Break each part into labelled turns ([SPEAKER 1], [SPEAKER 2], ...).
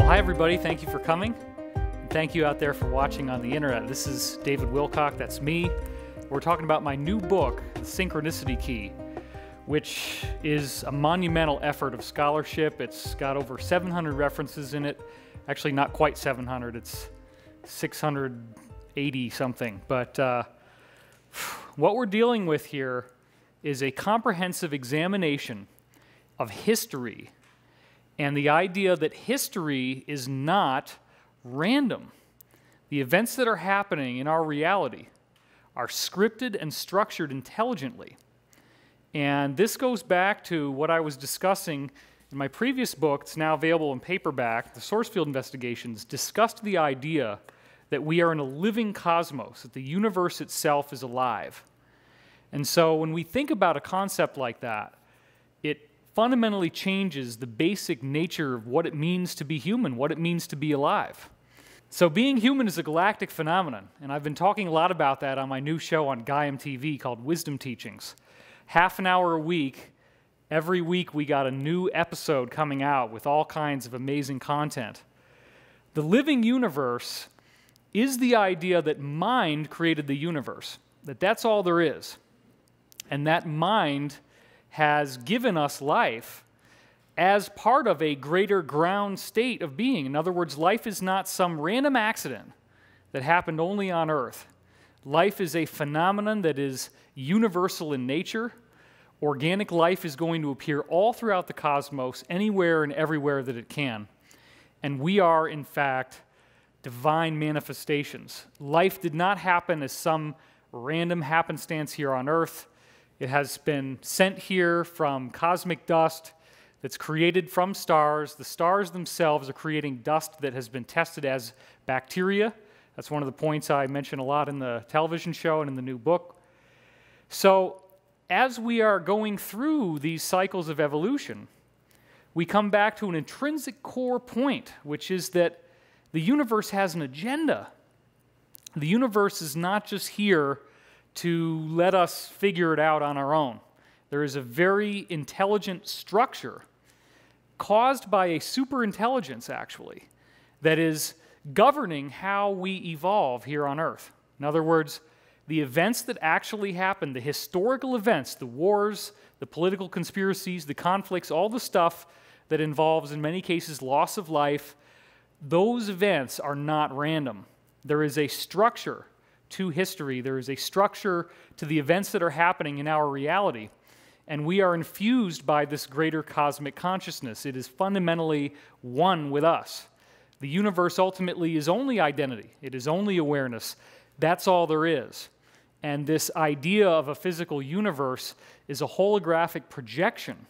[SPEAKER 1] Hi everybody, thank you for coming. And thank you out there for watching on the internet. This is David Wilcock, that's me. We're talking about my new book, The Synchronicity Key, which is a monumental effort of scholarship. It's got over 700 references in it. Actually, not quite 700, it's 680 something. But what we're dealing with here is a comprehensive examination of history and the idea that history is not random. The events that are happening in our reality are scripted and structured intelligently. And this goes back to what I was discussing in my previous book. It's now available in paperback. The Sourcefield Investigations discussed the idea that we are in a living cosmos, that the universe itself is alive. And so when we think about a concept like that, it fundamentally changes the basic nature of what it means to be human, what it means to be alive. So being human is a galactic phenomenon, and I've been talking a lot about that on my new show on Gaiam TV called Wisdom Teachings. Half an hour a week, every week we got a new episode coming out with all kinds of amazing content. The living universe is the idea that mind created the universe, that that's all there is, and that mind has given us life as part of a greater ground state of being. In other words, life is not some random accident that happened only on Earth. Life is a phenomenon that is universal in nature. Organic life is going to appear all throughout the cosmos, anywhere and everywhere that it can. And we are, in fact, divine manifestations. Life did not happen as some random happenstance here on Earth. It has been sent here from cosmic dust that's created from stars. The stars themselves are creating dust that has been tested as bacteria. That's one of the points I mention a lot in the television show and in the new book. So as we are going through these cycles of evolution, we come back to an intrinsic core point, which is that the universe has an agenda. The universe is not just here to let us figure it out on our own. There is a very intelligent structure caused by a superintelligence, actually, that is governing how we evolve here on Earth. In other words, the events that actually happen, the historical events, the wars, the political conspiracies, the conflicts, all the stuff that involves, in many cases, loss of life, those events are not random. There is a structure to history. There is a structure to the events that are happening in our reality. And we are infused by this greater cosmic consciousness. It is fundamentally one with us. The universe ultimately is only identity. It is only awareness. That's all there is. And this idea of a physical universe is a holographic projection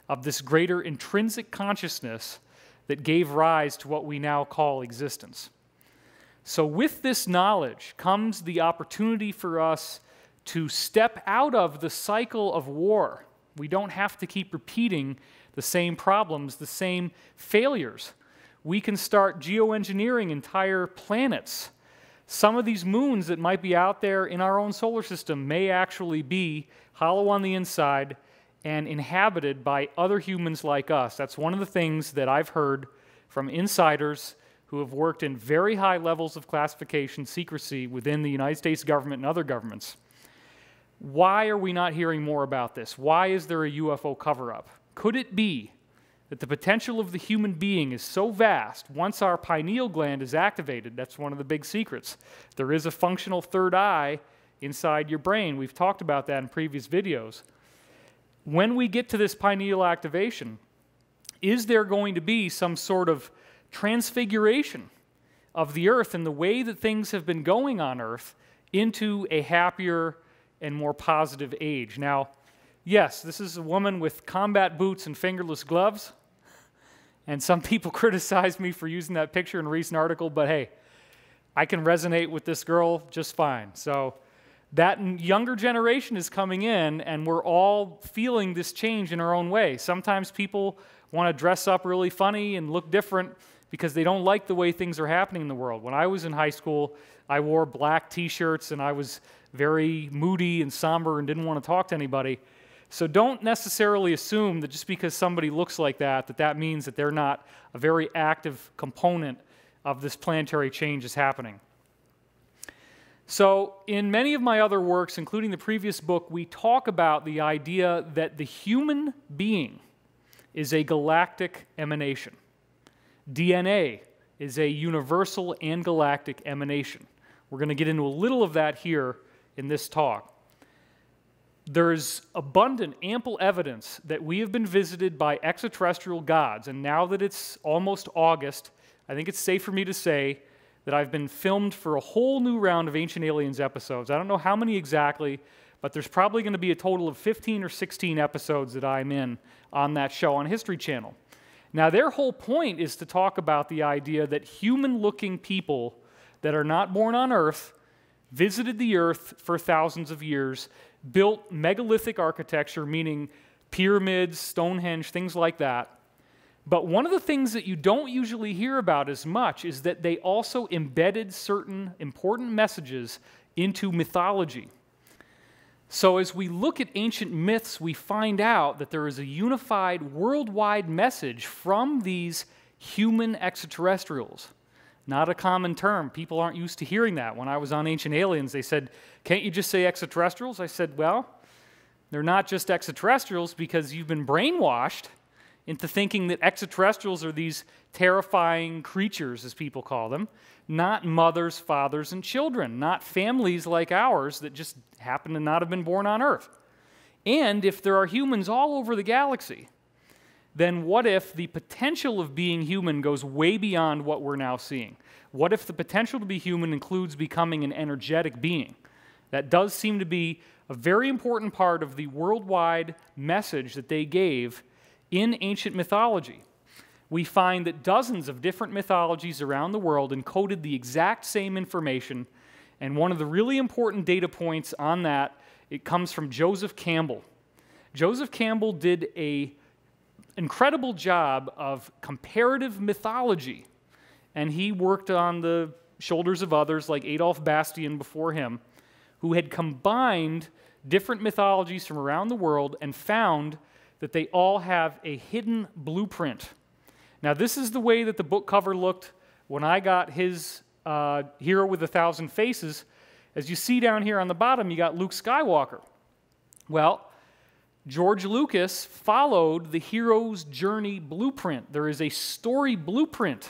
[SPEAKER 1] of this greater intrinsic consciousness that gave rise to what we now call existence. So with this knowledge comes the opportunity for us to step out of the cycle of war. We don't have to keep repeating the same problems, the same failures. We can start geoengineering entire planets. Some of these moons that might be out there in our own solar system may actually be hollow on the inside and inhabited by other humans like us. That's one of the things that I've heard from insiders who have worked in very high levels of classification secrecy within the United States government and other governments. Why are we not hearing more about this? Why is there a UFO cover-up? Could it be that the potential of the human being is so vast, once our pineal gland is activated, that's one of the big secrets. There is a functional third eye inside your brain. We've talked about that in previous videos. When we get to this pineal activation, is there going to be some sort of transfiguration of the Earth and the way that things have been going on Earth into a happier and more positive age? Now, yes, this is a woman with combat boots and fingerless gloves, and some people criticize me for using that picture in a recent article, but hey, I can resonate with this girl just fine. So that younger generation is coming in, and we're all feeling this change in our own way. Sometimes people want to dress up really funny and look different because they don't like the way things are happening in the world. When I was in high school, I wore black t-shirts and I was very moody and somber and didn't want to talk to anybody. So don't necessarily assume that just because somebody looks like that, that means that they're not a very active component of this planetary change is happening. So in many of my other works, including the previous book, we talk about the idea that the human being is a galactic emanation. DNA is a universal and galactic emanation. We're going to get into a little of that here in this talk. There's abundant, ample evidence that we have been visited by extraterrestrial gods, and now that it's almost August, I think it's safe for me to say that I've been filmed for a whole new round of Ancient Aliens episodes. I don't know how many exactly, but there's probably going to be a total of 15 or 16 episodes that I'm in on that show on History Channel. Now, their whole point is to talk about the idea that human-looking people that are not born on Earth visited the Earth for thousands of years, built megalithic architecture, meaning pyramids, Stonehenge, things like that. But one of the things that you don't usually hear about as much is that they also embedded certain important messages into mythology. So as we look at ancient myths, we find out that there is a unified worldwide message from these human extraterrestrials. Not a common term. People aren't used to hearing that. When I was on Ancient Aliens, they said, "Can't you just say extraterrestrials?" I said, well, they're not just extraterrestrials because you've been brainwashed into thinking that extraterrestrials are these terrifying creatures, as people call them, not mothers, fathers, and children, not families like ours that just happen to not have been born on Earth. And if there are humans all over the galaxy, then what if the potential of being human goes way beyond what we're now seeing? What if the potential to be human includes becoming an energetic being? That does seem to be a very important part of the worldwide message that they gave in ancient mythology. We find that dozens of different mythologies around the world encoded the exact same information, and one of the really important data points on that, it comes from Joseph Campbell. Joseph Campbell did an incredible job of comparative mythology, and he worked on the shoulders of others like Adolf Bastian before him, who had combined different mythologies from around the world and found that they all have a hidden blueprint. Now, this is the way that the book cover looked when I got his Hero with 1,000 Faces. As you see down here on the bottom, you got Luke Skywalker. Well, George Lucas followed the hero's journey blueprint. There is a story blueprint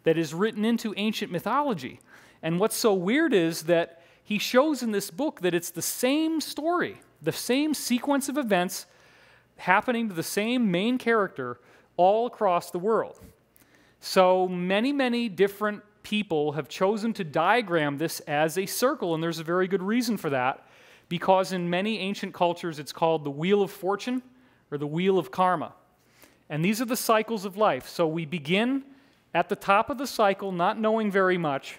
[SPEAKER 1] that is written into ancient mythology. And what's so weird is that he shows in this book that it's the same story, the same sequence of events happening to the same main character all across the world. So many, many different people have chosen to diagram this as a circle, and there's a very good reason for that, because in many ancient cultures it's called the Wheel of Fortune or the Wheel of Karma. And these are the cycles of life. So we begin at the top of the cycle, not knowing very much.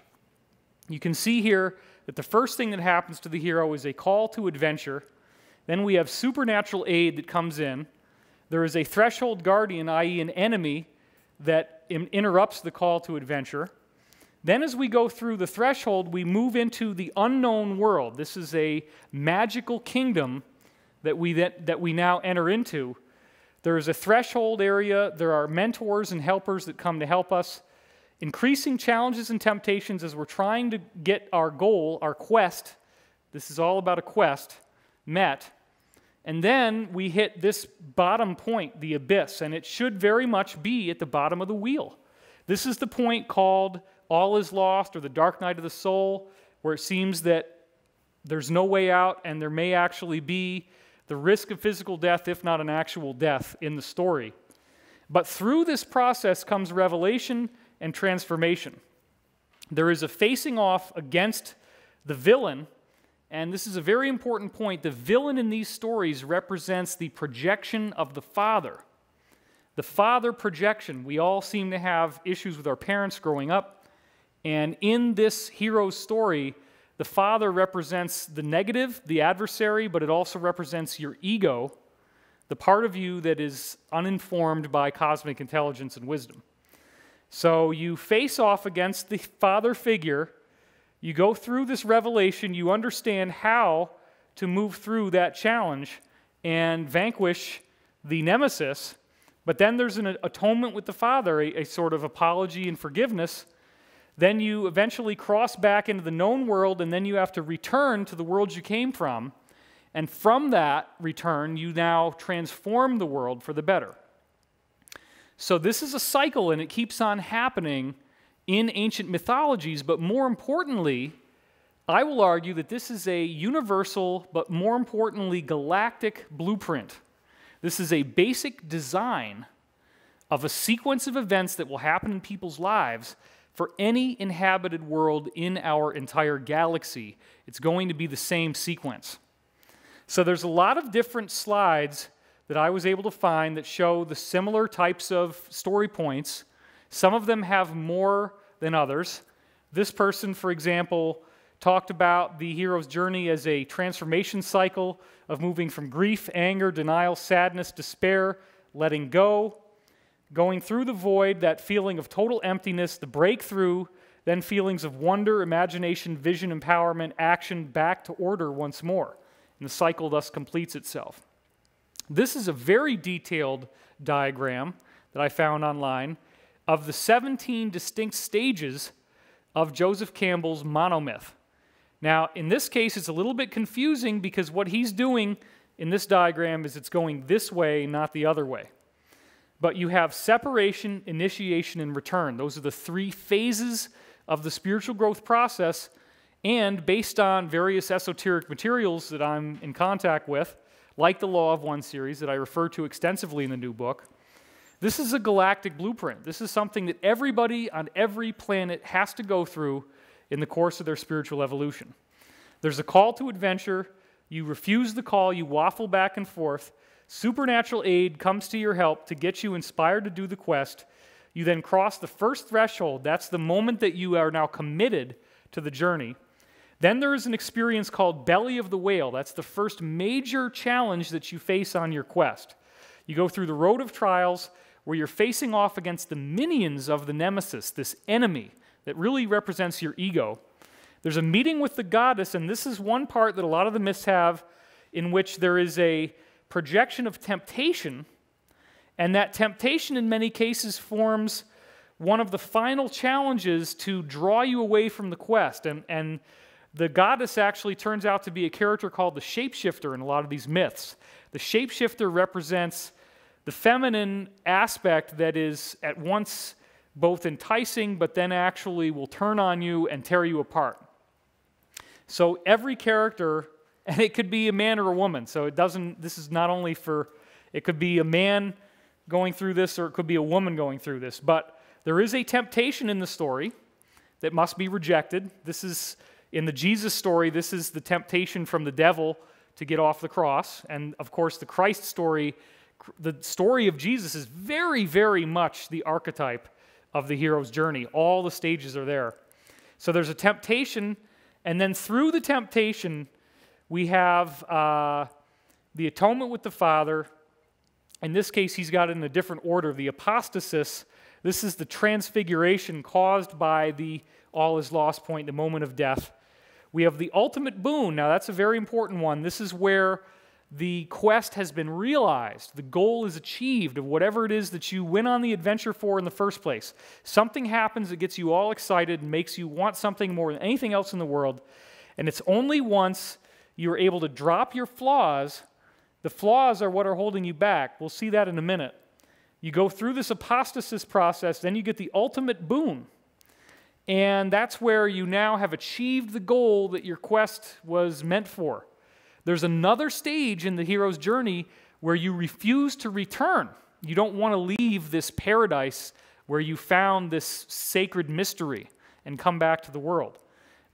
[SPEAKER 1] You can see here that the first thing that happens to the hero is a call to adventure. Then we have supernatural aid that comes in. There is a threshold guardian, i.e. an enemy, that interrupts the call to adventure. Then as we go through the threshold, we move into the unknown world. This is a magical kingdom that we now enter into. There is a threshold area. There are mentors and helpers that come to help us. Increasing challenges and temptations as we're trying to get our goal, our quest, this is all about a quest, met. And then we hit this bottom point, the abyss, and it should very much be at the bottom of the wheel. This is the point called all is lost, or the dark night of the soul, where it seems that there's no way out and there may actually be the risk of physical death, if not an actual death, in the story. But through this process comes revelation and transformation. There is a facing off against the villain, and this is a very important point. The villain in these stories represents the projection of the father. The father projection. We all seem to have issues with our parents growing up, and in this hero's story, the father represents the negative, the adversary, but it also represents your ego, the part of you that is uninformed by cosmic intelligence and wisdom. So you face off against the father figure, you go through this revelation, you understand how to move through that challenge, and vanquish the nemesis, but then there's an atonement with the Father, a sort of apology and forgiveness. Then you eventually cross back into the known world, and then you have to return to the world you came from. And from that return, you now transform the world for the better. So this is a cycle, and it keeps on happening in ancient mythologies, but more importantly, I will argue that this is a universal, but more importantly, galactic blueprint. This is a basic design of a sequence of events that will happen in people's lives for any inhabited world in our entire galaxy. It's going to be the same sequence. So there's a lot of different slides that I was able to find that show the similar types of story points. Some of them have more than others. This person, for example, talked about the hero's journey as a transformation cycle of moving from grief, anger, denial, sadness, despair, letting go, going through the void, that feeling of total emptiness, the breakthrough, then feelings of wonder, imagination, vision, empowerment, action, back to order once more. And the cycle thus completes itself. This is a very detailed diagram that I found online of the 17 distinct stages of Joseph Campbell's monomyth. Now, in this case, it's a little bit confusing because what he's doing in this diagram is it's going this way, not the other way. But you have separation, initiation, and return. Those are the three phases of the spiritual growth process, and based on various esoteric materials that I'm in contact with, like the Law of One series that I refer to extensively in the new book, this is a galactic blueprint. This is something that everybody on every planet has to go through in the course of their spiritual evolution. There's a call to adventure. You refuse the call. You waffle back and forth. Supernatural aid comes to your help to get you inspired to do the quest. You then cross the first threshold. That's the moment that you are now committed to the journey. Then there is an experience called Belly of the Whale. That's the first major challenge that you face on your quest. You go through the road of trials where you're facing off against the minions of the nemesis, this enemy that really represents your ego. There's a meeting with the goddess, and this is one part that a lot of the myths have, in which there is a projection of temptation, and that temptation in many cases forms one of the final challenges to draw you away from the quest. And the goddess actually turns out to be a character called the shapeshifter in a lot of these myths. The shapeshifter represents the feminine aspect that is at once both enticing, but then actually will turn on you and tear you apart. So every character, and it could be a man or a woman, so this is not only for, it could be a man going through this or it could be a woman going through this, but there is a temptation in the story that must be rejected. This is, in the Jesus story, this is the temptation from the devil to get off the cross, and of course the Christ story, the story of Jesus is very, very much the archetype of the hero's journey. All the stages are there. So there's a temptation, and then through the temptation, we have the atonement with the Father. In this case, he's got it in a different order. The apostasis, this is the transfiguration caused by the all is lost point, the moment of death. We have the ultimate boon. Now, that's a very important one. This is where the quest has been realized. The goal is achieved of whatever it is that you went on the adventure for in the first place. Something happens that gets you all excited and makes you want something more than anything else in the world. And it's only once you're able to drop your flaws. The flaws are what are holding you back. We'll see that in a minute. You go through this apostasis process, then you get the ultimate boon. And that's where you now have achieved the goal that your quest was meant for. There's another stage in the hero's journey where you refuse to return. You don't want to leave this paradise where you found this sacred mystery and come back to the world.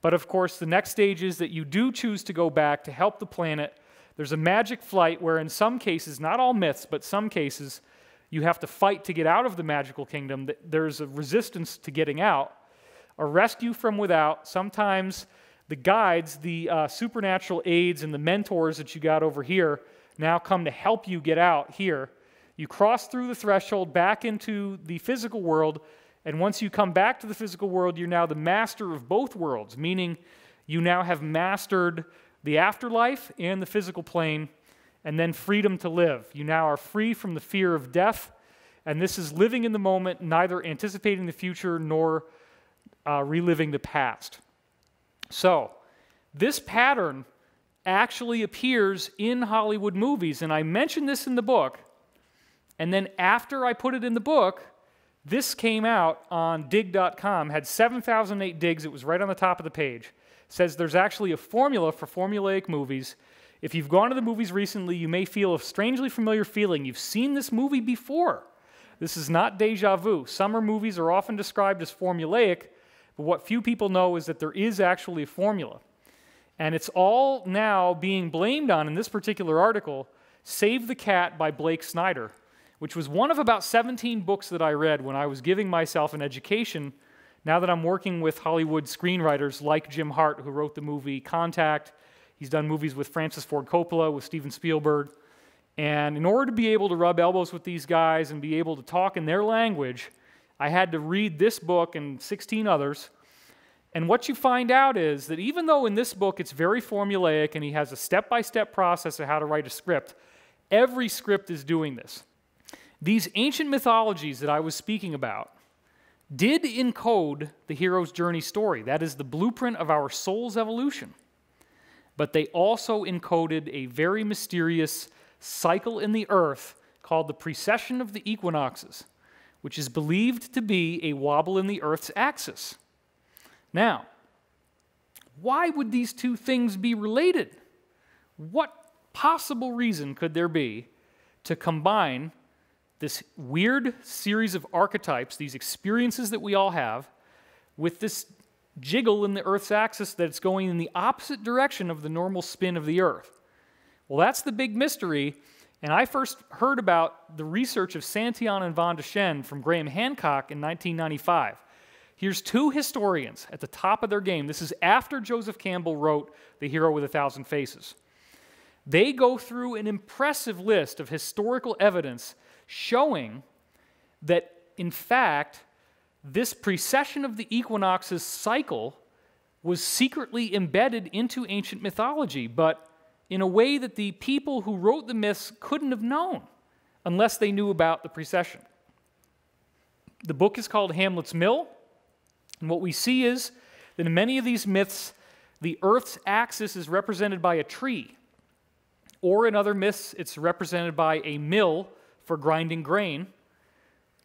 [SPEAKER 1] But of course, the next stage is that you do choose to go back to help the planet. There's a magic flight where in some cases, not all myths, but some cases, you have to fight to get out of the magical kingdom. There's a resistance to getting out. A rescue from without. Sometimes the guides, the supernatural aids, and the mentors that you got over here now come to help you get out here. You cross through the threshold back into the physical world, and once you come back to the physical world, you're now the master of both worlds, meaning you now have mastered the afterlife and the physical plane, and then freedom to live. You now are free from the fear of death, and this is living in the moment, neither anticipating the future nor reliving the past. So, this pattern actually appears in Hollywood movies, and I mentioned this in the book, and then after I put it in the book, this came out on dig.com, had 7,008 digs, it was right on the top of the page. It says there's actually a formula for formulaic movies. If you've gone to the movies recently, you may feel a strangely familiar feeling. You've seen this movie before. This is not deja vu. Summer movies are often described as formulaic, but what few people know is that there is actually a formula. And it's all now being blamed on, in this particular article, Save the Cat by Blake Snyder, which was one of about 17 books that I read when I was giving myself an education, now that I'm working with Hollywood screenwriters like Jim Hart, who wrote the movie Contact. He's done movies with Francis Ford Coppola, with Steven Spielberg. And in order to be able to rub elbows with these guys and be able to talk in their language, I had to read this book and 16 others. And what you find out is that even though in this book it's very formulaic and he has a step-by-step process of how to write a script, every script is doing this. These ancient mythologies that I was speaking about did encode the hero's journey story. That is the blueprint of our soul's evolution. But they also encoded a very mysterious cycle in the earth called the precession of the equinoxes, which is believed to be a wobble in the earth's axis. Now, why would these two things be related? What possible reason could there be to combine this weird series of archetypes, these experiences that we all have, with this jiggle in the Earth's axis that's going in the opposite direction of the normal spin of the Earth? Well, that's the big mystery, and I first heard about the research of Santayana and Van de Schen from Graham Hancock in 1995. Here's two historians at the top of their game. This is after Joseph Campbell wrote The Hero with a Thousand Faces. They go through an impressive list of historical evidence showing that, in fact, this precession of the equinoxes cycle was secretly embedded into ancient mythology, but in a way that the people who wrote the myths couldn't have known unless they knew about the precession. The book is called Hamlet's Mill, and what we see is that in many of these myths, the Earth's axis is represented by a tree, or in other myths, it's represented by a mill for grinding grain,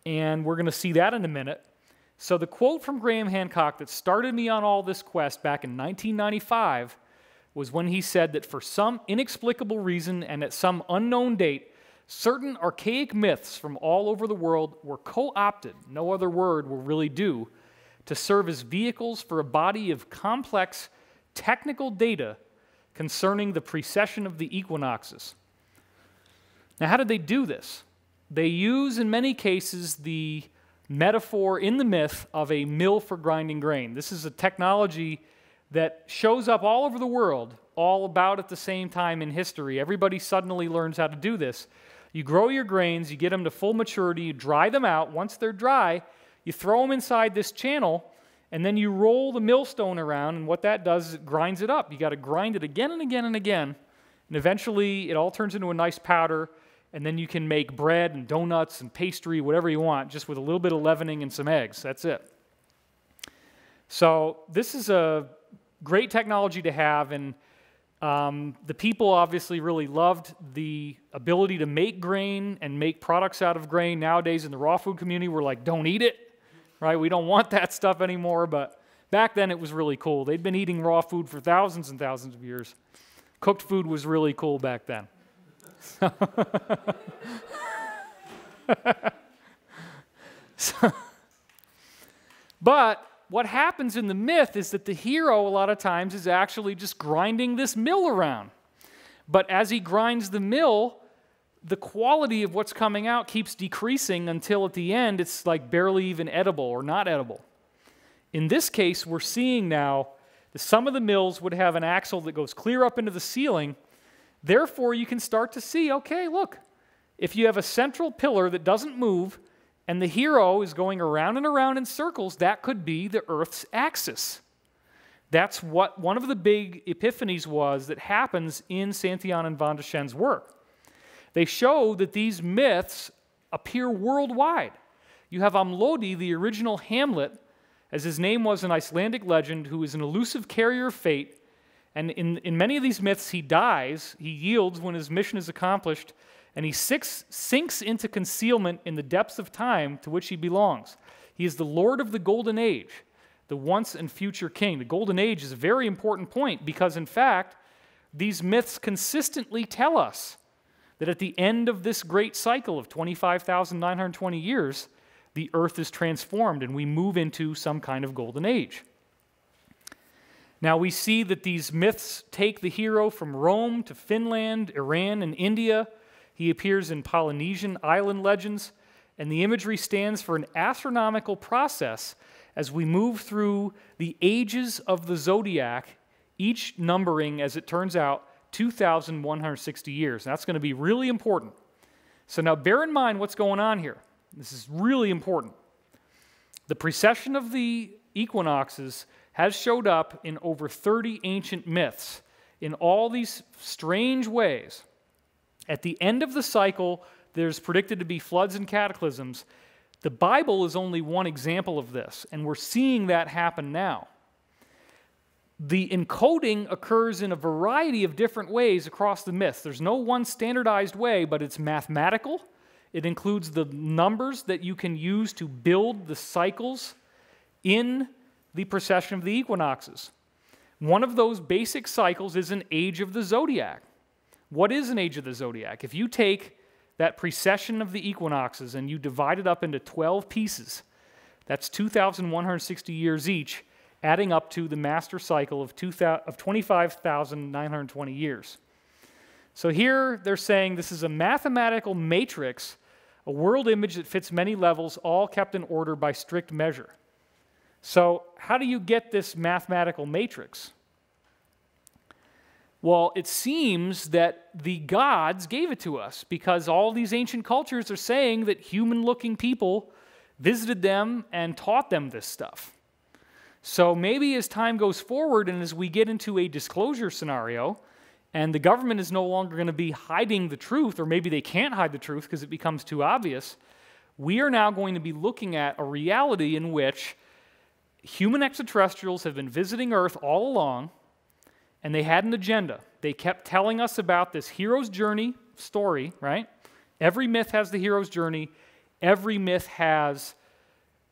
[SPEAKER 1] and we're going to see that in a minute. So the quote from Graham Hancock that started me on all this quest back in 1995 was when he said that for some inexplicable reason and at some unknown date, certain archaic myths from all over the world were co-opted, no other word will really do, to serve as vehicles for a body of complex technical data concerning the precession of the equinoxes. Now, how did they do this? They use, in many cases, the metaphor in the myth of a mill for grinding grain. This is a technology that shows up all over the world, all about at the same time in history. Everybody suddenly learns how to do this. You grow your grains, you get them to full maturity, you dry them out. Once they're dry, you throw them inside this channel, and then you roll the millstone around, and what that does is it grinds it up. You got to grind it again and again and again, and eventually it all turns into a nice powder, and then you can make bread and donuts and pastry, whatever you want, just with a little bit of leavening and some eggs. That's it. So this is a great technology to have, and the people obviously really loved the ability to make grain and make products out of grain. Nowadays in the raw food community, we're like, don't eat it, right? We don't want that stuff anymore, but back then it was really cool. They'd been eating raw food for thousands and thousands of years. Cooked food was really cool back then. But what happens in the myth is that the hero a lot of times is actually just grinding this mill around. But as he grinds the mill, the quality of what's coming out keeps decreasing until at the end it's like barely even edible or not edible. In this case, we're seeing now that some of the mills would have an axle that goes clear up into the ceiling. Therefore, you can start to see, okay, look, if you have a central pillar that doesn't move and the hero is going around and around in circles, that could be the Earth's axis. That's what one of the big epiphanies was that happens in Santayana and Van de Schen's work. They show that these myths appear worldwide. You have Amlodi, the original Hamlet, as his name was an Icelandic legend, who is an elusive carrier of fate. And in many of these myths, he dies, he yields when his mission is accomplished, and he sinks into concealment in the depths of time to which he belongs. He is the Lord of the Golden Age, the once and future king. The Golden Age is a very important point because, in fact, these myths consistently tell us that at the end of this great cycle of 25,920 years, the earth is transformed and we move into some kind of golden age. Now we see that these myths take the hero from Rome to Finland, Iran, and India. He appears in Polynesian island legends, and the imagery stands for an astronomical process as we move through the ages of the zodiac, each numbering, as it turns out, 2,160 years. And that's going to be really important. So now bear in mind what's going on here. This is really important. The precession of the equinoxes has showed up in over 30 ancient myths in all these strange ways. At the end of the cycle, there's predicted to be floods and cataclysms. The Bible is only one example of this, and we're seeing that happen now. The encoding occurs in a variety of different ways across the myths. There's no one standardized way, but it's mathematical. It includes the numbers that you can use to build the cycles in the precession of the equinoxes. One of those basic cycles is an age of the zodiac. What is an age of the zodiac? If you take that precession of the equinoxes and you divide it up into 12 pieces, that's 2,160 years each, adding up to the master cycle of 25,920 years. So here they're saying this is a mathematical matrix, a world image that fits many levels, all kept in order by strict measure. So how do you get this mathematical matrix? Well, it seems that the gods gave it to us because all these ancient cultures are saying that human-looking people visited them and taught them this stuff. So maybe as time goes forward and as we get into a disclosure scenario and the government is no longer going to be hiding the truth, or maybe they can't hide the truth because it becomes too obvious, we are now going to be looking at a reality in which human extraterrestrials have been visiting Earth all along, and they had an agenda. They kept telling us about this hero's journey story, right? Every myth has the hero's journey. Every myth has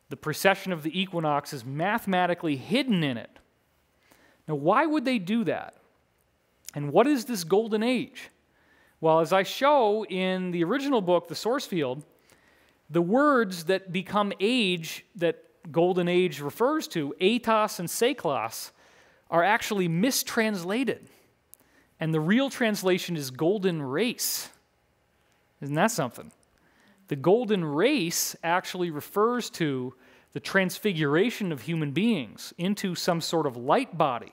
[SPEAKER 1] the precession of the equinoxes mathematically hidden in it. Now, why would they do that? And what is this golden age? Well, as I show in the original book, The Source Field, the words that become age, that golden age refers to, Aetos and Seklos, are actually mistranslated. And the real translation is golden race. Isn't that something? The golden race actually refers to the transfiguration of human beings into some sort of light body.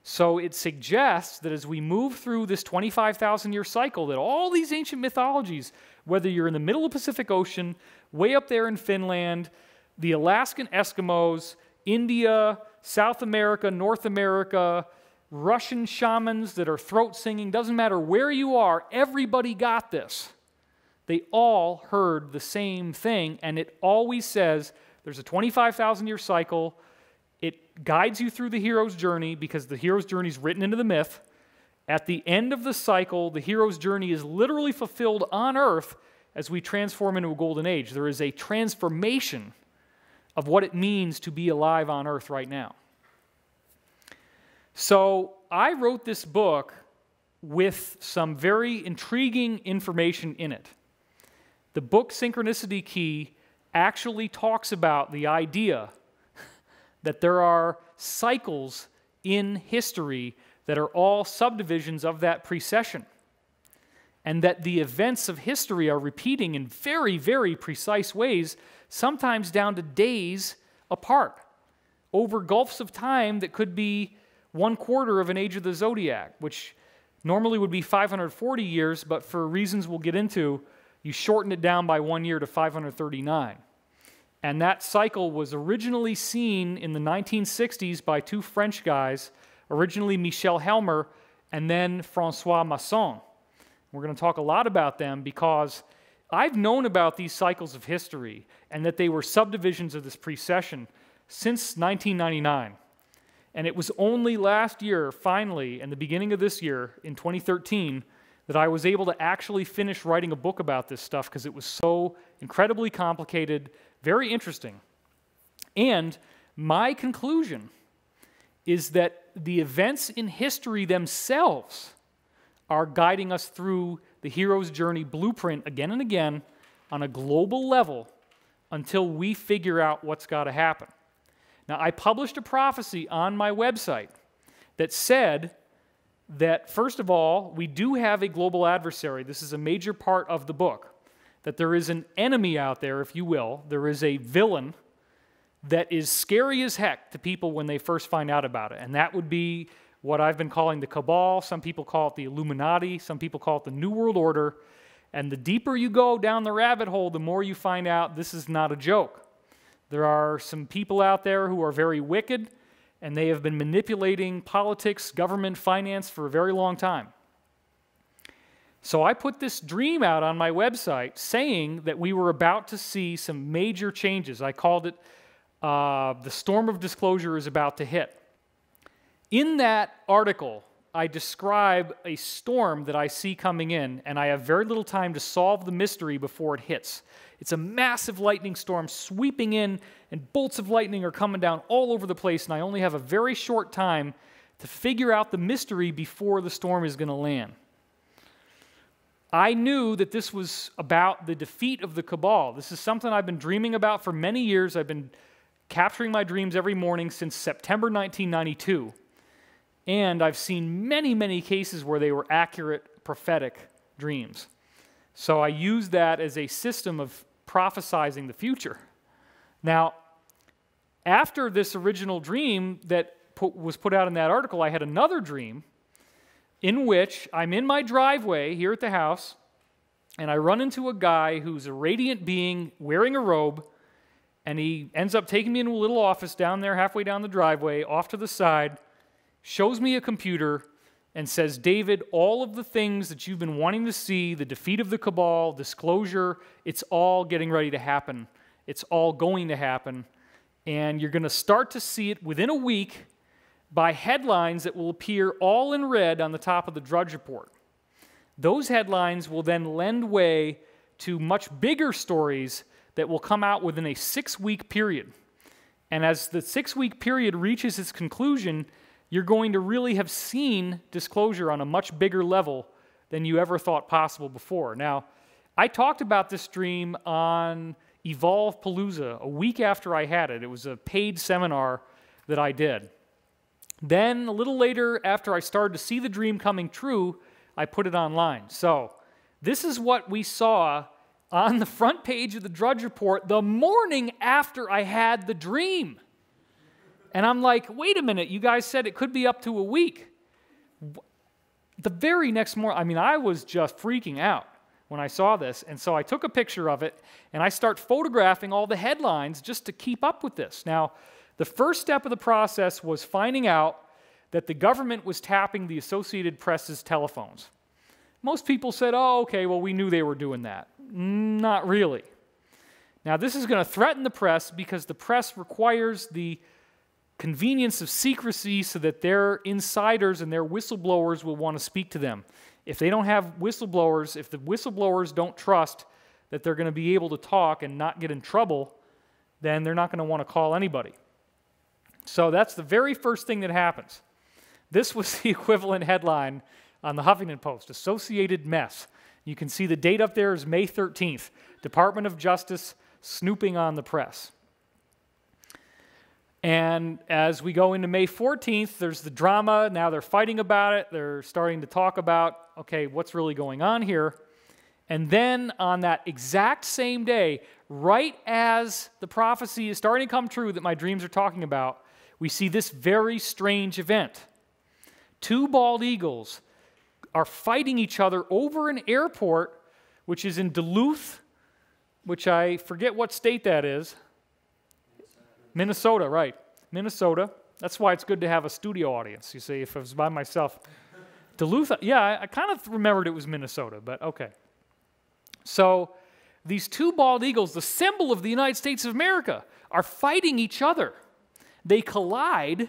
[SPEAKER 1] So it suggests that as we move through this 25,000-year cycle, that all these ancient mythologies, whether you're in the middle of the Pacific Ocean, way up there in Finland, the Alaskan Eskimos, India, South America, North America, Russian shamans that are throat singing, doesn't matter where you are, everybody got this. They all heard the same thing, and it always says there's a 25,000-year cycle. It guides you through the hero's journey because the hero's journey is written into the myth. At the end of the cycle, the hero's journey is literally fulfilled on Earth as we transform into a golden age. There is a transformation of what it means to be alive on Earth right now. So I wrote this book with some very intriguing information in it. The book Synchronicity Key actually talks about the idea that there are cycles in history that are all subdivisions of that precession, and that the events of history are repeating in very, very precise ways, sometimes down to days apart, over gulfs of time that could be 1/4 of an age of the zodiac, which normally would be 540 years, but for reasons we'll get into, you shorten it down by 1 year to 539. And that cycle was originally seen in the 1960s by two French guys, originally Michel Helmer and then Francois Masson. We're going to talk a lot about them because I've known about these cycles of history and that they were subdivisions of this precession since 1999. And it was only last year, finally, in the beginning of this year, in 2013, that I was able to actually finish writing a book about this stuff because it was so incredibly complicated, very interesting. And my conclusion is that the events in history themselves are guiding us through the hero's journey blueprint again and again on a global level until we figure out what's got to happen. Now, I published a prophecy on my website that said that, first of all, we do have a global adversary. This is a major part of the book, that there is an enemy out there, if you will. There is a villain that is scary as heck to people when they first find out about it, and that would be what I've been calling the Cabal. Some people call it the Illuminati. Some people call it the New World Order. And the deeper you go down the rabbit hole, the more you find out this is not a joke. There are some people out there who are very wicked, and they have been manipulating politics, government, finance for a very long time. So I put this dream out on my website saying that we were about to see some major changes. I called it the storm of disclosure is about to hit. In that article, I describe a storm that I see coming in, and I have very little time to solve the mystery before it hits. It's a massive lightning storm sweeping in, and bolts of lightning are coming down all over the place, and I only have a very short time to figure out the mystery before the storm is going to land. I knew that this was about the defeat of the Cabal. This is something I've been dreaming about for many years. I've been capturing my dreams every morning since September 1992. And I've seen many, many cases where they were accurate, prophetic dreams. So I used that as a system of prophesizing the future. Now, after this original dream that was put out in that article, I had another dream in which I'm in my driveway here at the house, and I run into a guy who's a radiant being wearing a robe, and he ends up taking me into a little office down there halfway down the driveway, off to the side, shows me a computer, and says, David, all of the things that you've been wanting to see, the defeat of the Cabal, disclosure, it's all getting ready to happen. It's all going to happen. And you're going to start to see it within a week by headlines that will appear all in red on the top of the Drudge Report. Those headlines will then lend way to much bigger stories that will come out within a 6-week period. And as the 6-week period reaches its conclusion, you're going to really have seen disclosure on a much bigger level than you ever thought possible before. Now, I talked about this dream on Evolve Palooza a week after I had it. It was a paid seminar that I did. Then, a little later, after I started to see the dream coming true, I put it online. So, this is what we saw on the front page of the Drudge Report the morning after I had the dream. And I'm like, wait a minute, you guys said it could be up to a week. The very next morning, I mean, I was just freaking out when I saw this. And so I took a picture of it, and I start photographing all the headlines just to keep up with this. Now, the first step of the process was finding out that the government was tapping the Associated Press's telephones. Most people said, oh, okay, well, we knew they were doing that. Not really. Now, this is going to threaten the press because the press requires the convenience of secrecy so that their insiders and their whistleblowers will want to speak to them. If they don't have whistleblowers, if the whistleblowers don't trust that they're going to be able to talk and not get in trouble, then they're not going to want to call anybody. So that's the very first thing that happens. This was the equivalent headline on the Huffington Post, Associated Mess. You can see the date up there is May 13th, Department of Justice snooping on the press. And as we go into May 14th, there's the drama. Now they're fighting about it. They're starting to talk about, okay, what's really going on here? And then on that exact same day, right as the prophecy is starting to come true that my dreams are talking about, we see this very strange event. 2 bald eagles are fighting each other over an airport, which is in Duluth, which I forget what state that is. Minnesota, right. Minnesota. That's why it's good to have a studio audience. You see, if I was by myself. Duluth, yeah, I kind of remembered it was Minnesota, but okay. So these two bald eagles, the symbol of the United States of America, are fighting each other. They collide,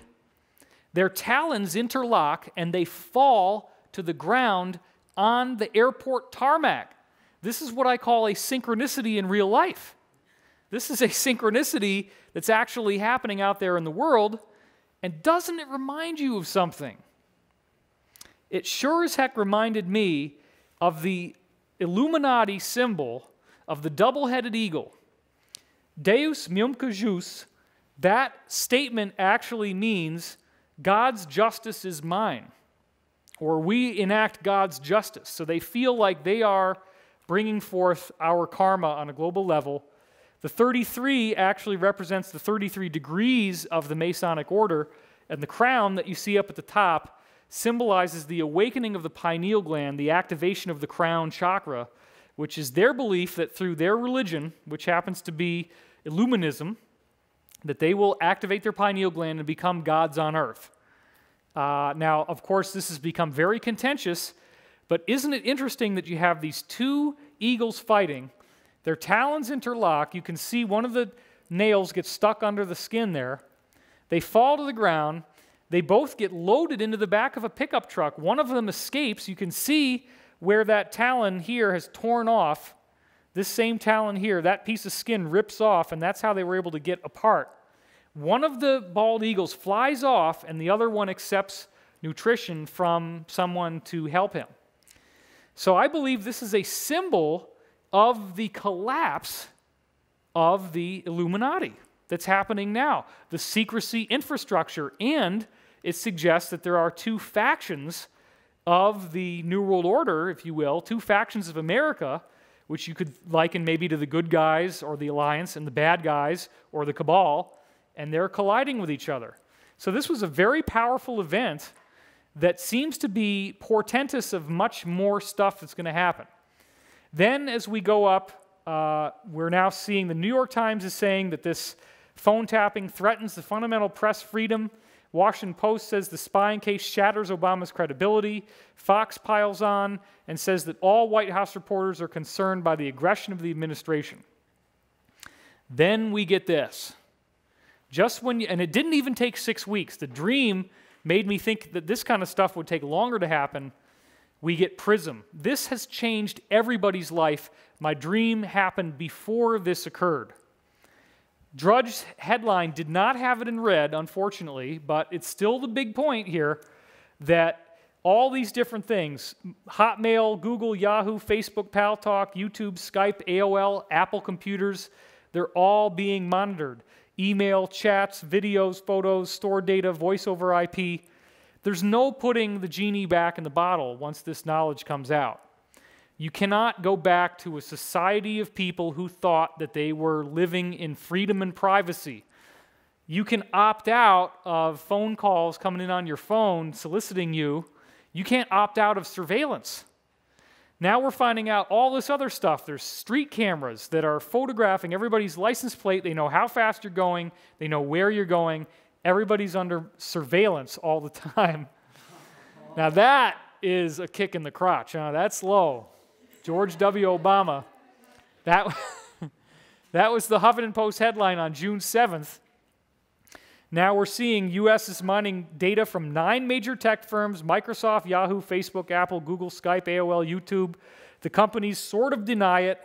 [SPEAKER 1] their talons interlock, and they fall to the ground on the airport tarmac. This is what I call a synchronicity in real life. This is a synchronicity that's actually happening out there in the world, and doesn't it remind you of something? It sure as heck reminded me of the Illuminati symbol of the double-headed eagle. Deus Mumque Jus, that statement actually means God's justice is mine, or we enact God's justice. So they feel like they are bringing forth our karma on a global level. The 33 actually represents the 33 degrees of the Masonic order, and the crown that you see up at the top symbolizes the awakening of the pineal gland, the activation of the crown chakra, which is their belief that through their religion, which happens to be Illuminism, that they will activate their pineal gland and become gods on earth. Now, of course, this has become very contentious, but isn't it interesting that you have these two eagles fighting? Their talons interlock. You can see one of the nails get stuck under the skin there. They fall to the ground. They both get loaded into the back of a pickup truck. One of them escapes. You can see where that talon here has torn off. This same talon here, that piece of skin rips off, and that's how they were able to get apart. One of the bald eagles flies off, and the other one accepts nutrition from someone to help him. So I believe this is a symbol of the collapse of the Illuminati that's happening now, the secrecy infrastructure, and it suggests that there are two factions of the New World Order, if you will, two factions of America, which you could liken maybe to the good guys or the Alliance and the bad guys or the Cabal, and they're colliding with each other. So this was a very powerful event that seems to be portentous of much more stuff that's going to happen. Then as we go up, we're now seeing the New York Times is saying that this phone tapping threatens the fundamental press freedom. Washington Post says the spying case shatters Obama's credibility. Fox piles on and says that all White House reporters are concerned by the aggression of the administration. Then we get this. And it didn't even take 6 weeks. The dream made me think that this kind of stuff would take longer to happen. We get PRISM. This has changed everybody's life. My dream happened before this occurred. Drudge's headline did not have it in red, unfortunately, but it's still the big point here that all these different things, Hotmail, Google, Yahoo, Facebook, Paltalk, YouTube, Skype, AOL, Apple computers, they're all being monitored. Email, chats, videos, photos, stored data, voice over IP. There's no putting the genie back in the bottle once this knowledge comes out. You cannot go back to a society of people who thought that they were living in freedom and privacy. You can opt out of phone calls coming in on your phone soliciting you. You can't opt out of surveillance. Now we're finding out all this other stuff. There's street cameras that are photographing everybody's license plate. They know how fast you're going. They know where you're going. Everybody's under surveillance all the time. Now that is a kick in the crotch. That's low. George W. Obama. That was the Huffington Post headline on June 7th. Now we're seeing U.S. is mining data from 9 major tech firms, Microsoft, Yahoo, Facebook, Apple, Google, Skype, AOL, YouTube. The companies sort of deny it.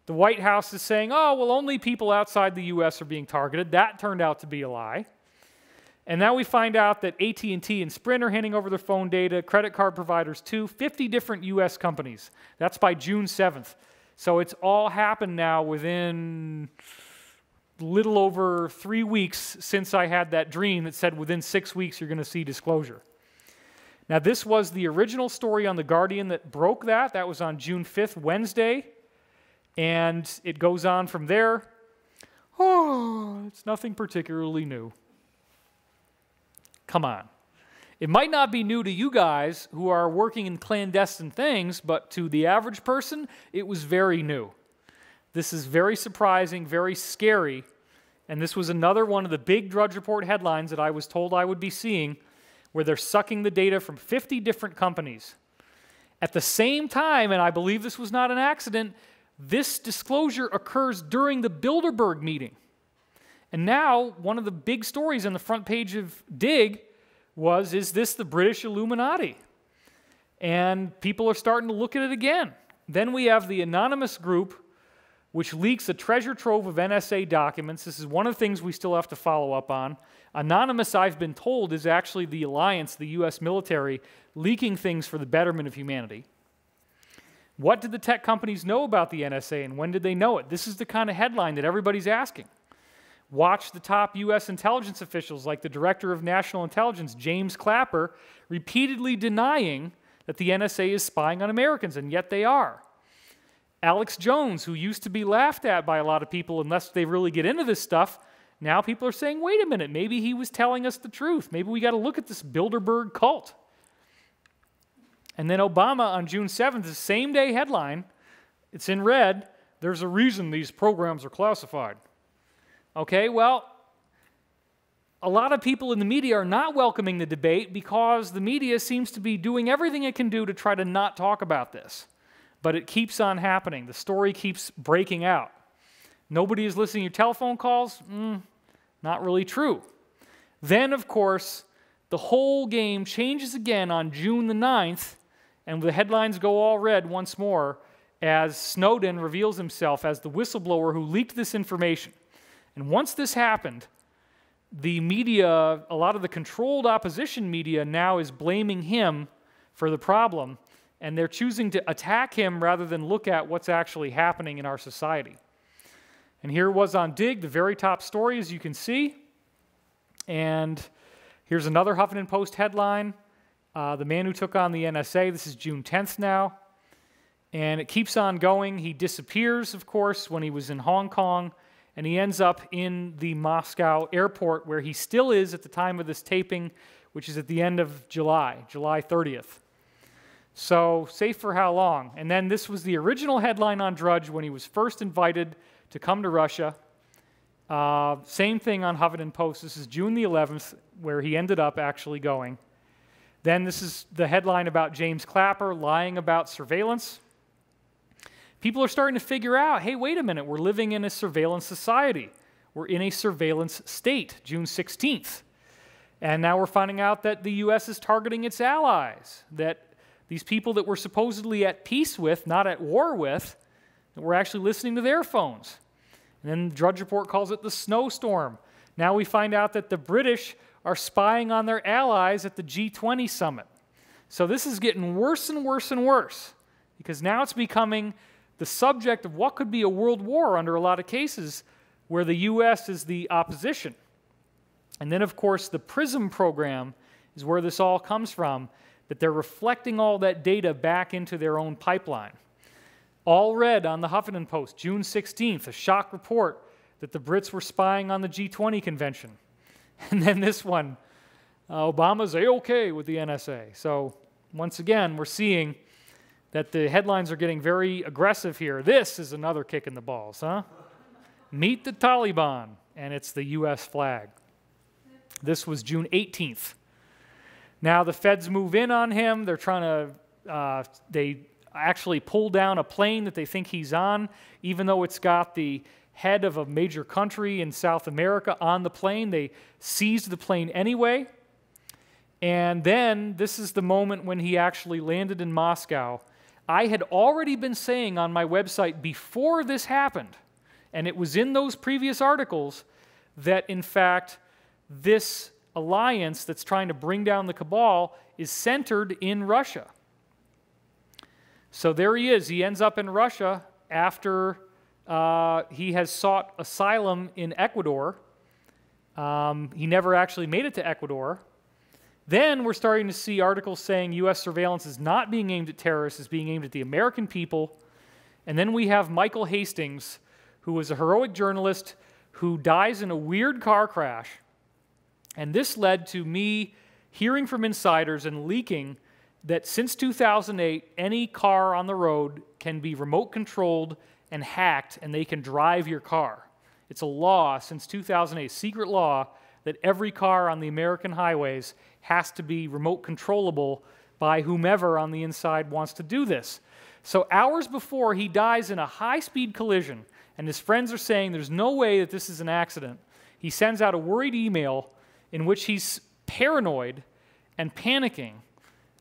[SPEAKER 1] The White House is saying, oh, well, only people outside the U.S. are being targeted. That turned out to be a lie. And now we find out that AT&T and Sprint are handing over their phone data, credit card providers too, 50 different U.S. companies. That's by June 7th. So it's all happened now within little over 3 weeks since I had that dream that said within 6 weeks you're going to see disclosure. Now this was the original story on The Guardian that broke that. That was on June 5th, Wednesday. And it goes on from there. Oh, it's nothing particularly new. Come on. It might not be new to you guys who are working in clandestine things, but to the average person, it was very new. This is very surprising, very scary, and this was another one of the big Drudge Report headlines that I was told I would be seeing where they're sucking the data from 50 different companies. At the same time, and I believe this was not an accident, this disclosure occurs during the Bilderberg meeting. And now, one of the big stories on the front page of Dig was, is this the British Illuminati? And people are starting to look at it again. Then we have the anonymous group, which leaks a treasure trove of NSA documents. This is one of the things we still have to follow up on. Anonymous, I've been told, is actually the alliance, the U.S. military, leaking things for the betterment of humanity. What did the tech companies know about the NSA, and when did they know it? This is the kind of headline that everybody's asking. Watch the top U.S. intelligence officials, like the Director of National Intelligence, James Clapper, repeatedly denying that the NSA is spying on Americans, and yet they are. Alex Jones, who used to be laughed at by a lot of people unless they really get into this stuff, now people are saying, wait a minute, maybe he was telling us the truth. Maybe we got to look at this Bilderberg cult. And then Obama on June 7th, the same day headline, it's in red, there's a reason these programs are classified. Okay, well, a lot of people in the media are not welcoming the debate because the media seems to be doing everything it can do to try to not talk about this. But it keeps on happening. The story keeps breaking out. Nobody is listening to your telephone calls? Not really true. Then, of course, the whole game changes again on June the 9th, and the headlines go all red once more as Snowden reveals himself as the whistleblower who leaked this information. And once this happened, the media, a lot of the controlled opposition media now is blaming him for the problem, and they're choosing to attack him rather than look at what's actually happening in our society. And here it was on Dig, the very top story, as you can see. And here's another Huffington Post headline, the man who took on the NSA. This is June 10th now. And it keeps on going. He disappears, of course, when he was in Hong Kong, and he ends up in the Moscow airport, where he still is at the time of this taping, which is at the end of July 30th. So, safe for how long? And then this was the original headline on Drudge when he was first invited to come to Russia. Same thing on Huffington Post. This is June the 11th, where he ended up actually going. Then this is the headline about James Clapper lying about surveillance. People are starting to figure out, hey, wait a minute, we're living in a surveillance society. We're in a surveillance state, June 16th. And now we're finding out that the U.S. is targeting its allies, that these people that we're supposedly at peace with, not at war with, that we're actually listening to their phones. And then the Drudge Report calls it the snowstorm. Now we find out that the British are spying on their allies at the G20 summit. So this is getting worse and worse and worse, because now it's becoming the subject of what could be a world war under a lot of cases where the U.S. is the opposition. And then, of course, the PRISM program is where this all comes from, that they're reflecting all that data back into their own pipeline. All read on the Huffington Post, June 16th, a shock report that the Brits were spying on the G20 convention. And then this one, Obama's A-OK with the NSA. So once again, we're seeing that the headlines are getting very aggressive here. This is another kick in the balls, huh? Meet the Taliban, and it's the U.S. flag. This was June 18th. Now the feds move in on him. They're trying to, they actually pull down a plane that they think he's on, even though it's got the head of a major country in South America on the plane. They seized the plane anyway. And then this is the moment when he actually landed in Moscow. I had already been saying on my website before this happened, and it was in those previous articles, that in fact this alliance that's trying to bring down the cabal is centered in Russia. So there he is. He ends up in Russia after he has sought asylum in Ecuador. He never actually made it to Ecuador. Then we're starting to see articles saying U.S. surveillance is not being aimed at terrorists, it's being aimed at the American people. And then we have Michael Hastings, who was a heroic journalist who dies in a weird car crash. And this led to me hearing from insiders and leaking that since 2008, any car on the road can be remote controlled and hacked, and they can drive your car. It's a law since 2008, secret law, that every car on the American highways has to be remote controllable by whomever on the inside wants to do this. So hours before he dies in a high-speed collision, and his friends are saying there's no way that this is an accident, he sends out a worried email in which he's paranoid and panicking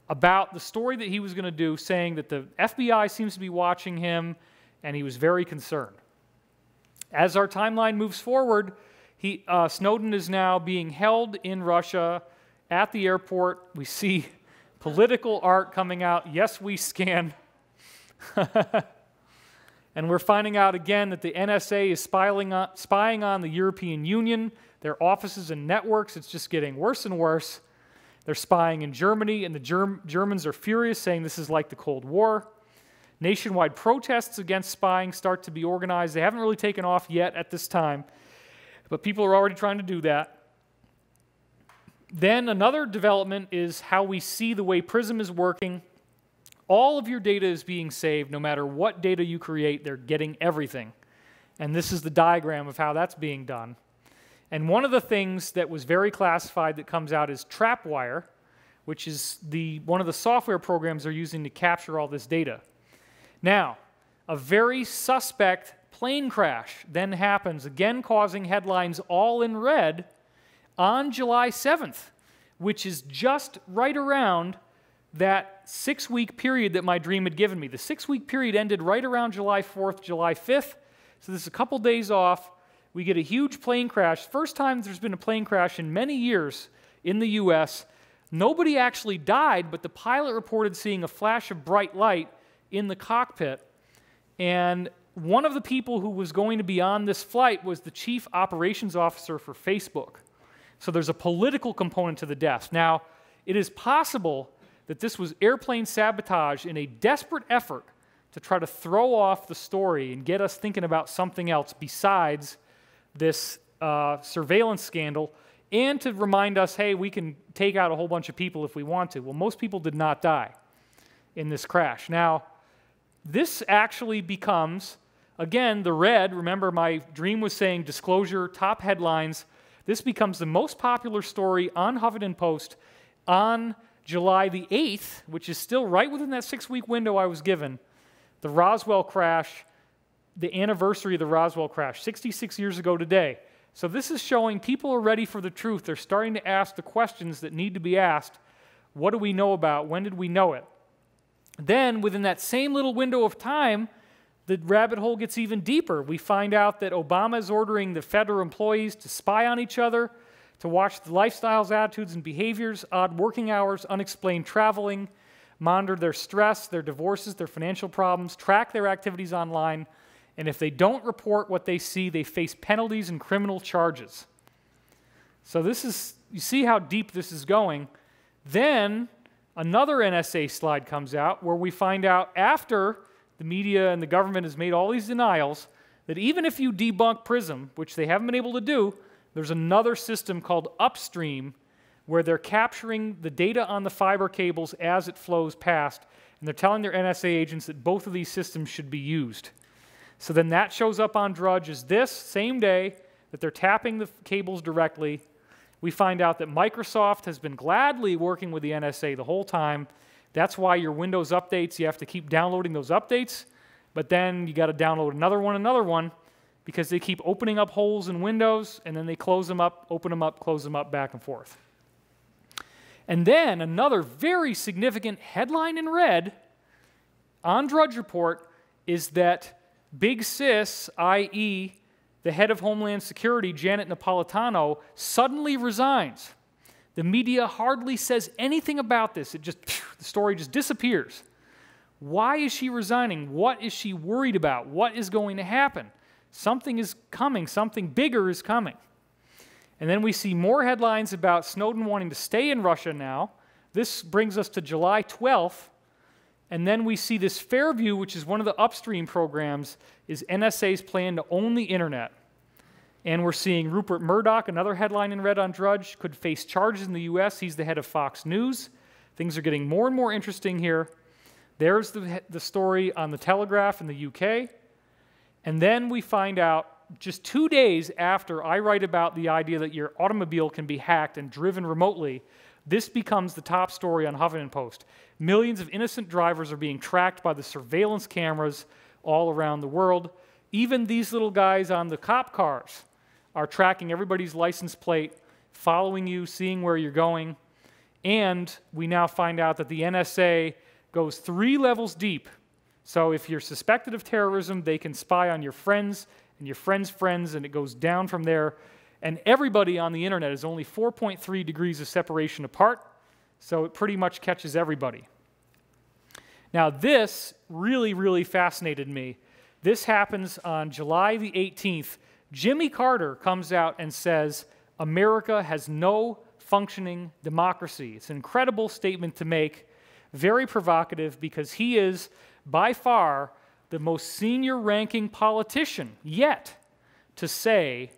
[SPEAKER 1] about the story that he was going to do, saying that the FBI seems to be watching him, and he was very concerned. As our timeline moves forward, Snowden is now being held in Russia at the airport. We see political art coming out. Yes, we scan. And we're finding out again that the NSA is spying on the European Union, their offices and networks. It's just getting worse and worse. They're spying in Germany, and the Germans are furious, saying this is like the Cold War. Nationwide protests against spying start to be organized. They haven't really taken off yet at this time, but people are already trying to do that. Then another development is how we see the way PRISM is working. All of your data is being saved. No matter what data you create, they're getting everything. And this is the diagram of how that's being done. And one of the things that was very classified that comes out is Trapwire, which is one of the software programs they're using to capture all this data. Now, a very suspect plane crash then happens, again causing headlines all in red, on July 7th, which is just right around that 6-week period that my dream had given me. The 6-week period ended right around July 4th, July 5th, so this is a couple days off. We get a huge plane crash. First time there's been a plane crash in many years in the US. Nobody actually died, but the pilot reported seeing a flash of bright light in the cockpit. And one of the people who was going to be on this flight was the chief operations officer for Facebook. So there's a political component to the death. Now, it is possible that this was airplane sabotage in a desperate effort to try to throw off the story and get us thinking about something else besides this surveillance scandal, and to remind us, hey, we can take out a whole bunch of people if we want to. Well, most people did not die in this crash. Now, this actually becomes, again, the red. Remember, my dream was saying disclosure, top headlines. This becomes the most popular story on Huffington Post on July the 8th, which is still right within that 6-week window I was given. The Roswell crash, the anniversary of the Roswell crash, 66 years ago today. So this is showing people are ready for the truth. They're starting to ask the questions that need to be asked. What do we know about? When did we know it? Then, within that same little window of time, the rabbit hole gets even deeper. We find out that Obama is ordering the federal employees to spy on each other, to watch the lifestyles, attitudes, and behaviors, odd working hours, unexplained traveling, monitor their stress, their divorces, their financial problems, track their activities online, and if they don't report what they see, they face penalties and criminal charges. So this is, you see how deep this is going. Then another NSA slide comes out where we find out after the media and the government has made all these denials that even if you debunk PRISM, which they haven't been able to do, there's another system called Upstream where they're capturing the data on the fiber cables as it flows past, and they're telling their NSA agents that both of these systems should be used. So then that shows up on Drudge as this same day that they're tapping the cables directly. We find out that Microsoft has been gladly working with the NSA the whole time. That's why your Windows updates, you have to keep downloading those updates, but then you got to download another one, because they keep opening up holes in Windows, and then they close them up, open them up, close them up, back and forth. And then another very significant headline in red on Drudge Report is that Big Sis, i.e., the head of Homeland Security, Janet Napolitano, suddenly resigns. The media hardly says anything about this. The story just disappears. Why is she resigning? What is she worried about? What is going to happen? Something is coming. Something bigger is coming. And then we see more headlines about Snowden wanting to stay in Russia now. This brings us to July 12th. And then we see this Fairview, which is one of the Upstream programs, is NSA's plan to own the internet. And we're seeing Rupert Murdoch, another headline in red on Drudge, could face charges in the US. He's the head of Fox News. Things are getting more and more interesting here. There's the story on the Telegraph in the UK. And then we find out just 2 days after I write about the idea that your automobile can be hacked and driven remotely, this becomes the top story on Huffington Post. Millions of innocent drivers are being tracked by the surveillance cameras all around the world. Even these little guys on the cop cars are tracking everybody's license plate, following you, seeing where you're going. And we now find out that the NSA goes 3 levels deep. So if you're suspected of terrorism, they can spy on your friends and your friends' friends, and it goes down from there. And everybody on the internet is only 4.3 degrees of separation apart, so it pretty much catches everybody. Now this really, really fascinated me. This happens on July the 18th. Jimmy Carter comes out and says, America has no functioning democracy. It's an incredible statement to make, very provocative, because he is by far the most senior ranking politician yet to say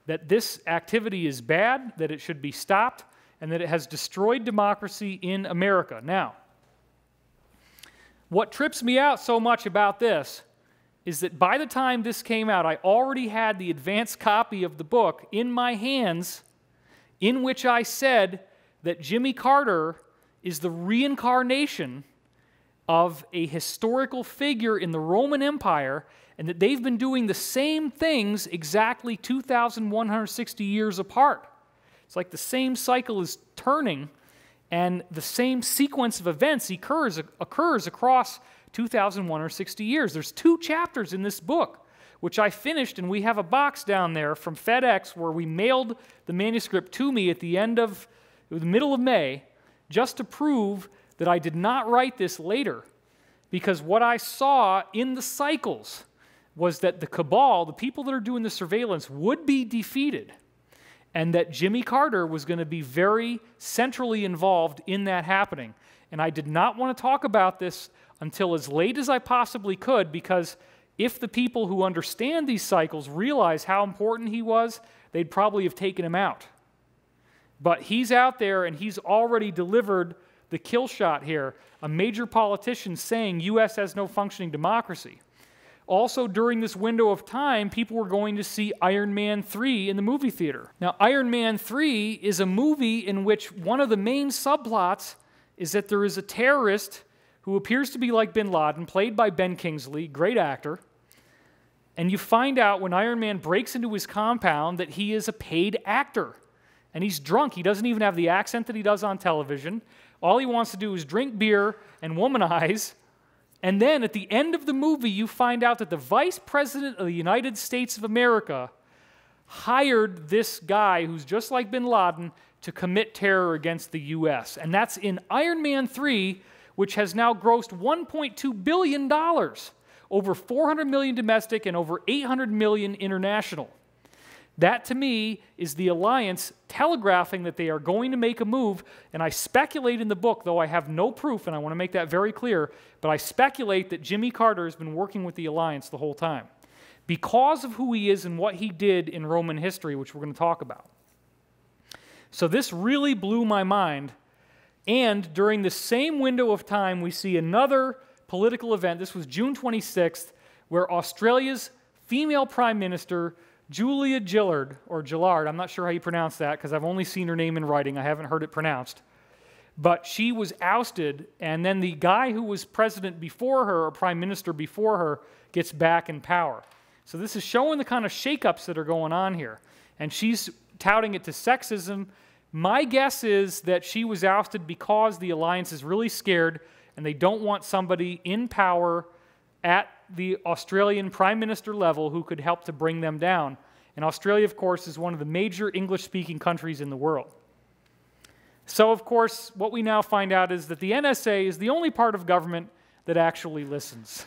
[SPEAKER 1] that this activity is bad, that it should be stopped, and that it has destroyed democracy in America. Now, what trips me out so much about this is that by the time this came out, I already had the advanced copy of the book in my hands, in which I said that Jimmy Carter is the reincarnation of a historical figure in the Roman Empire, and that they've been doing the same things exactly 2,160 years apart. It's like the same cycle is turning, and the same sequence of events occurs across 2,160 years. There's 2 chapters in this book, which I finished, and we have a box down there from FedEx where we mailed the manuscript to me at the middle of May, just to prove that I did not write this later, because what I saw in the cycles was that the cabal, the people that are doing the surveillance, would be defeated, and that Jimmy Carter was going to be very centrally involved in that happening. And I did not want to talk about this until as late as I possibly could, because if the people who understand these cycles realize how important he was, they'd probably have taken him out. But he's out there, and he's already delivered the kill shot here, a major politician saying U.S. has no functioning democracy. Also, during this window of time, people were going to see Iron Man 3 in the movie theater. Now, Iron Man 3 is a movie in which one of the main subplots is that there is a terrorist who appears to be like Bin Laden, played by Ben Kingsley, great actor, and you find out when Iron Man breaks into his compound that he is a paid actor. And he's drunk. He doesn't even have the accent that he does on television. All he wants to do is drink beer and womanize. And then at the end of the movie, you find out that the Vice President of the United States of America hired this guy who's just like Bin Laden to commit terror against the U.S. And that's in Iron Man 3, which has now grossed $1.2 billion, over $400 million domestic and over $800 million international. That, to me, is the alliance telegraphing that they are going to make a move, and I speculate in the book, though I have no proof, and I want to make that very clear, but I speculate that Jimmy Carter has been working with the alliance the whole time because of who he is and what he did in Roman history, which we're going to talk about. So this really blew my mind, and during the same window of time, we see another political event. This was June 26th, where Australia's female prime minister, Julia Gillard, or Gillard, I'm not sure how you pronounce that because I've only seen her name in writing. I haven't heard it pronounced. But she was ousted, and then the guy who was president before her, or prime minister before her, gets back in power. So this is showing the kind of shakeups that are going on here. And she's touting it to sexism. My guess is that she was ousted because the alliance is really scared, and they don't want somebody in power at the Australian prime minister level who could help to bring them down. And Australia, of course, is one of the major English-speaking countries in the world. So, of course, what we now find out is that the NSA is the only part of government that actually listens.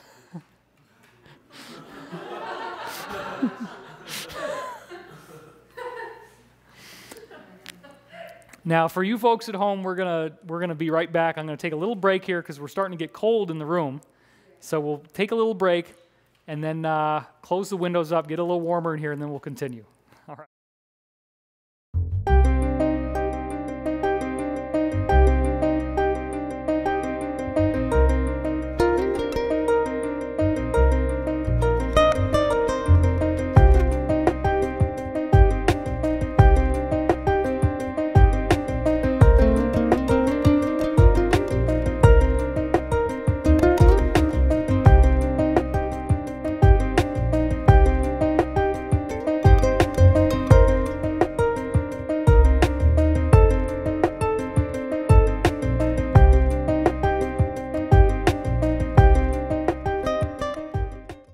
[SPEAKER 1] Now, for you folks at home, we're gonna be right back. I'm going to take a little break here because we're starting to get cold in the room. So we'll take a little break and then close the windows up, get a little warmer in here, and then we'll continue.